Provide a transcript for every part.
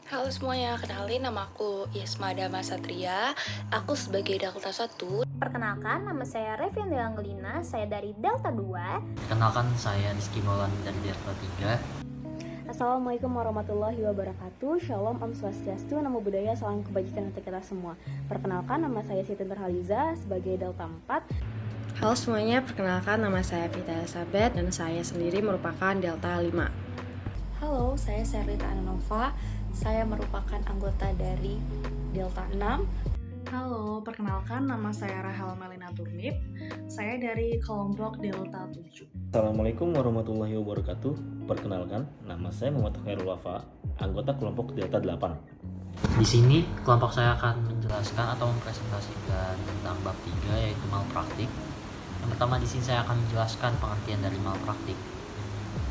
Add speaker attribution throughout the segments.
Speaker 1: Halo semuanya, kenalin nama aku Yasma Dama Satria. Aku sebagai Delta 1.
Speaker 2: Perkenalkan, nama saya Revian Angelina, saya dari Delta 2.
Speaker 3: Kenalkan, saya Rizky Maulana dari Delta 3.
Speaker 4: Assalamualaikum warahmatullahi wabarakatuh. Shalom, Om Swastiastu, Namo Buddhaya, salam kebajikan untuk kita semua. Perkenalkan, nama saya Siti Nurhaliza sebagai Delta 4.
Speaker 5: Halo semuanya, perkenalkan nama saya Vita Elizabeth dan saya sendiri merupakan Delta 5.
Speaker 6: Halo, saya Serlita Ananova. Saya merupakan anggota dari Delta 6.
Speaker 7: Halo, perkenalkan nama saya Rahel Melina Turnip. Saya dari kelompok Delta 7.
Speaker 8: Assalamualaikum warahmatullahi wabarakatuh. Perkenalkan, nama saya Muhammad Khairul Wafa, anggota kelompok Delta 8.
Speaker 3: Di sini, kelompok saya akan menjelaskan atau mempresentasikan tentang bab 3 yaitu malpraktik. Yang pertama di sini saya akan menjelaskan pengertian dari malpraktik.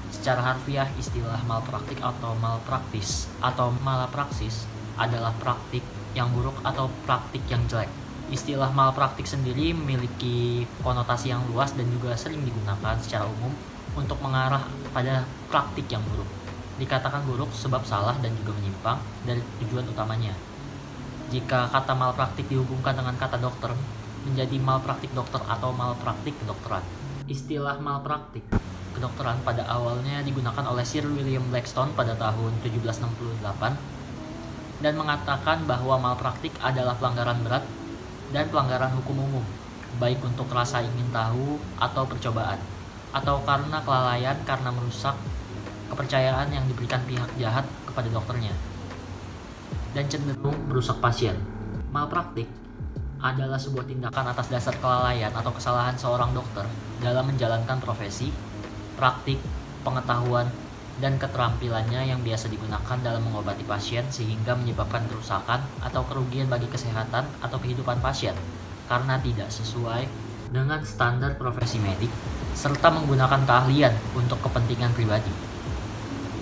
Speaker 3: Secara harfiah, istilah malpraktik atau malpraktis atau malapraksis adalah praktik yang buruk atau praktik yang jelek. Istilah malpraktik sendiri memiliki konotasi yang luas dan juga sering digunakan secara umum untuk mengarah pada praktik yang buruk. Dikatakan buruk sebab salah dan juga menyimpang dari tujuan utamanya. Jika kata malpraktik dihubungkan dengan kata dokter, menjadi malpraktik dokter atau malpraktik kedokteran. Istilah malpraktik kedokteran pada awalnya digunakan oleh Sir William Blackstone pada tahun 1768 dan mengatakan bahwa malpraktik adalah pelanggaran berat dan pelanggaran hukum umum, baik untuk rasa ingin tahu atau percobaan, atau karena kelalaian karena merusak kepercayaan yang diberikan pihak jahat kepada dokternya, dan cenderung merusak pasien. Malpraktik adalah sebuah tindakan atas dasar kelalaian atau kesalahan seorang dokter dalam menjalankan profesi, praktik, pengetahuan, dan keterampilannya yang biasa digunakan dalam mengobati pasien sehingga menyebabkan kerusakan atau kerugian bagi kesehatan atau kehidupan pasien karena tidak sesuai dengan standar profesi medik serta menggunakan keahlian untuk kepentingan pribadi.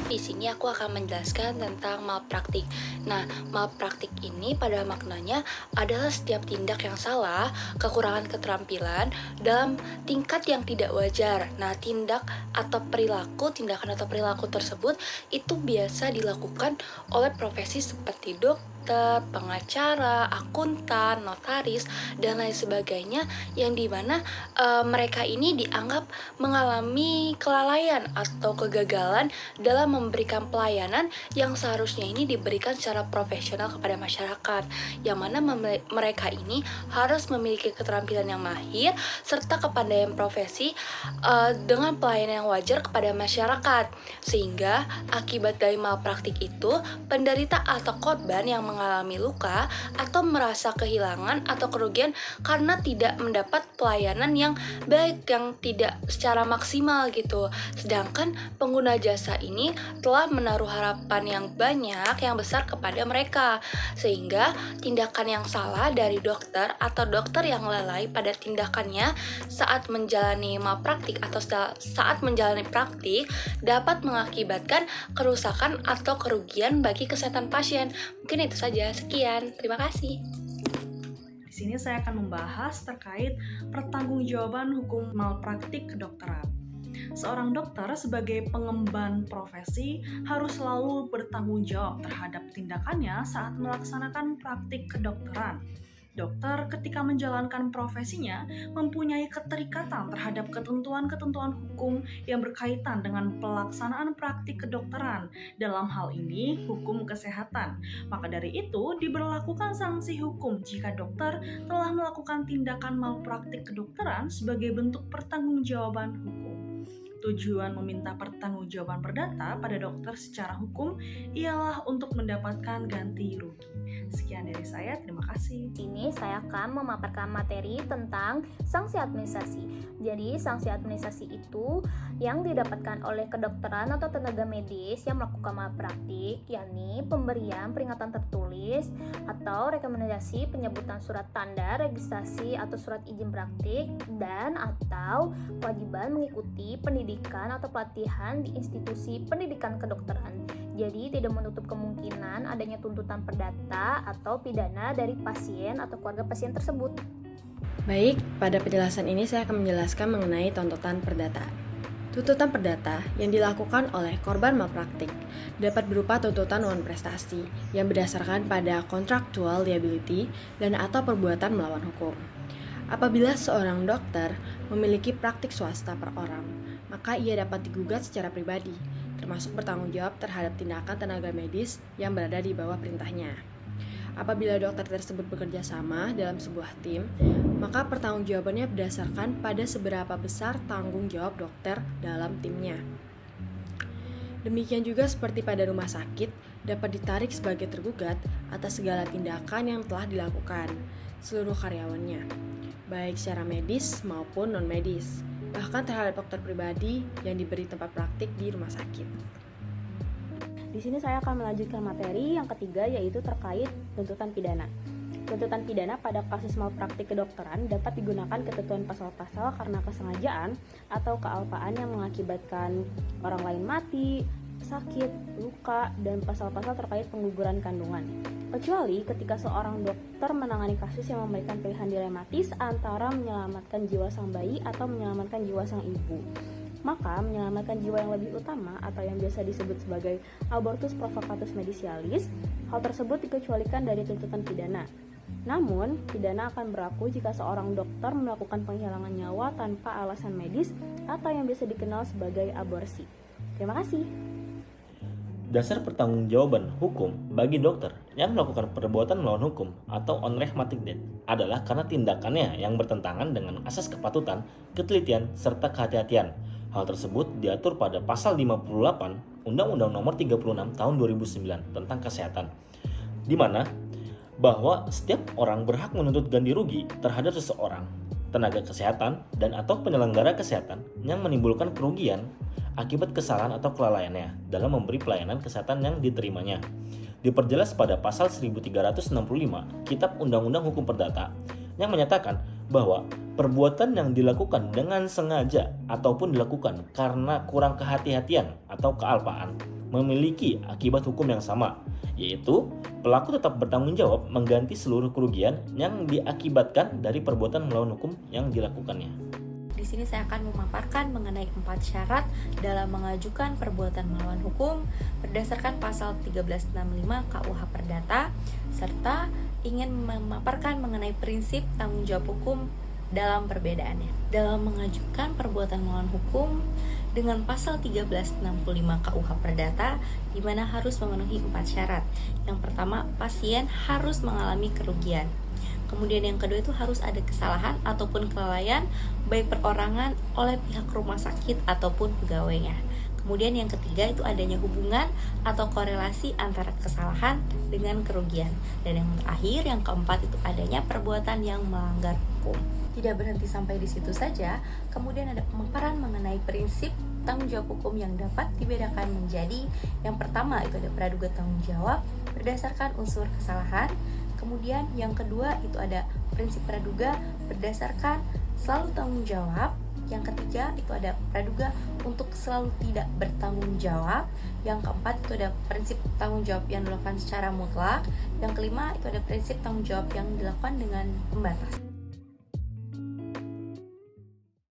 Speaker 1: Di sini aku akan menjelaskan tentang malpraktik. Nah, malpraktik ini pada maknanya adalah setiap tindak yang salah, kekurangan keterampilan dalam tingkat yang tidak wajar. Nah, tindakan atau perilaku tersebut itu biasa dilakukan oleh profesi seperti dokter, pengacara, akuntan, notaris, dan lain sebagainya yang dimana mereka ini dianggap mengalami kelalaian atau kegagalan dalam memberikan pelayanan yang seharusnya ini diberikan secara profesional kepada masyarakat, yang mana mereka ini harus memiliki keterampilan yang mahir serta kepandaian profesi dengan pelayanan yang wajar kepada masyarakat, sehingga akibat dari malpraktik itu penderita atau korban yang mengalami luka atau merasa kehilangan atau kerugian karena tidak mendapat pelayanan yang baik, yang tidak secara maksimal gitu. Sedangkan pengguna jasa ini telah menaruh harapan yang banyak, yang besar kepada mereka, sehingga tindakan yang salah dari dokter atau dokter yang lalai pada tindakannya saat menjalani malpraktik atau saat menjalani praktik dapat mengakibatkan kerusakan atau kerugian bagi kesehatan pasien. Mungkin itu saja, sekian, terima kasih.
Speaker 7: Di sini saya akan membahas terkait pertanggungjawaban hukum malpraktik kedokteran. Seorang dokter sebagai pengemban profesi harus selalu bertanggung jawab terhadap tindakannya saat melaksanakan praktik kedokteran. Dokter ketika menjalankan profesinya mempunyai keterikatan terhadap ketentuan-ketentuan hukum yang berkaitan dengan pelaksanaan praktik kedokteran, dalam hal ini hukum kesehatan. Maka dari itu diberlakukan sanksi hukum jika dokter telah melakukan tindakan malpraktik kedokteran sebagai bentuk pertanggungjawaban hukum. Tujuan meminta pertanggungjawaban perdata pada dokter secara hukum ialah untuk mendapatkan ganti rugi. Sekian dari saya, terima kasih.
Speaker 2: Ini saya akan memaparkan materi tentang sanksi administrasi. Jadi, sanksi administrasi itu yang didapatkan oleh kedokteran atau tenaga medis yang melakukan malpraktik, yakni pemberian peringatan tertulis atau rekomendasi penyebutan surat tanda registrasi atau surat izin praktik dan atau kewajiban mengikuti pendidikan atau pelatihan di institusi pendidikan kedokteran. Jadi tidak menutup kemungkinan adanya tuntutan perdata atau pidana dari pasien atau keluarga pasien tersebut.
Speaker 5: Baik, pada penjelasan ini saya akan menjelaskan mengenai tuntutan perdata. Tuntutan perdata yang dilakukan oleh korban malpraktik dapat berupa tuntutan non-prestasi yang berdasarkan pada contractual liability dan atau perbuatan melawan hukum. Apabila seorang dokter memiliki praktik swasta per orang, maka ia dapat digugat secara pribadi, termasuk bertanggung jawab terhadap tindakan tenaga medis yang berada di bawah perintahnya. Apabila dokter tersebut bekerja sama dalam sebuah tim, maka pertanggungjawabannya berdasarkan pada seberapa besar tanggung jawab dokter dalam timnya. Demikian juga seperti pada rumah sakit, dapat ditarik sebagai tergugat atas segala tindakan yang telah dilakukan seluruh karyawannya, baik secara medis maupun non-medis, bahkan terhadap dokter pribadi yang diberi tempat praktik di rumah sakit.
Speaker 4: Di sini saya akan melanjutkan materi yang ketiga, yaitu terkait tuntutan pidana. Tuntutan pidana pada kasus malpraktik kedokteran dapat digunakan ketentuan pasal-pasal karena kesengajaan atau kealpaan yang mengakibatkan orang lain mati, sakit, luka, dan pasal-pasal terkait pengguguran kandungan. Kecuali ketika seorang dokter menangani kasus yang memberikan pilihan dilematis antara menyelamatkan jiwa sang bayi atau menyelamatkan jiwa sang ibu. Maka menyelamatkan jiwa yang lebih utama atau yang biasa disebut sebagai abortus provocatus medicialis, hal tersebut dikecualikan dari tuntutan pidana. Namun, pidana akan berlaku jika seorang dokter melakukan penghilangan nyawa tanpa alasan medis atau yang biasa dikenal sebagai aborsi. Terima kasih.
Speaker 8: Dasar pertanggungjawaban hukum bagi dokter yang melakukan perbuatan melawan hukum atau unrehmatic death adalah karena tindakannya yang bertentangan dengan asas kepatutan, ketelitian, serta kehati-hatian. Hal tersebut diatur pada pasal 58 Undang-Undang Nomor 36 Tahun 2009 tentang kesehatan, di mana bahwa setiap orang berhak menuntut ganti rugi terhadap seseorang, tenaga kesehatan, dan atau penyelenggara kesehatan yang menimbulkan kerugian akibat kesalahan atau kelalaiannya dalam memberi pelayanan kesehatan yang diterimanya. Diperjelas pada pasal 1365 Kitab Undang-Undang Hukum Perdata yang menyatakan bahwa perbuatan yang dilakukan dengan sengaja ataupun dilakukan karena kurang kehati-hatian atau kealpaan memiliki akibat hukum yang sama, yaitu pelaku tetap bertanggung jawab mengganti seluruh kerugian yang diakibatkan dari perbuatan melawan hukum yang dilakukannya.
Speaker 6: Di sini saya akan memaparkan mengenai 4 syarat dalam mengajukan perbuatan melawan hukum berdasarkan pasal 1365 KUH Perdata, serta ingin memaparkan mengenai prinsip tanggung jawab hukum dalam perbedaannya. Dalam mengajukan perbuatan melawan hukum dengan pasal 1365 KUH Perdata, di mana harus memenuhi 4 syarat. Yang pertama, pasien harus mengalami kerugian. Kemudian yang kedua itu harus ada kesalahan ataupun kelalaian baik perorangan oleh pihak rumah sakit ataupun pegawainya. Kemudian yang ketiga itu adanya hubungan atau korelasi antara kesalahan dengan kerugian. Dan yang terakhir, yang keempat itu adanya perbuatan yang melanggar hukum. Tidak berhenti sampai di situ saja, kemudian ada pemaparan mengenai prinsip tanggung jawab hukum yang dapat dibedakan menjadi yang pertama itu ada praduga tanggung jawab berdasarkan unsur kesalahan. Kemudian yang kedua itu ada prinsip praduga berdasarkan selalu tanggung jawab. Yang ketiga itu ada praduga untuk selalu tidak bertanggung jawab. Yang keempat itu ada prinsip tanggung jawab yang dilakukan secara mutlak. Yang kelima itu ada prinsip tanggung jawab yang dilakukan dengan pembatas.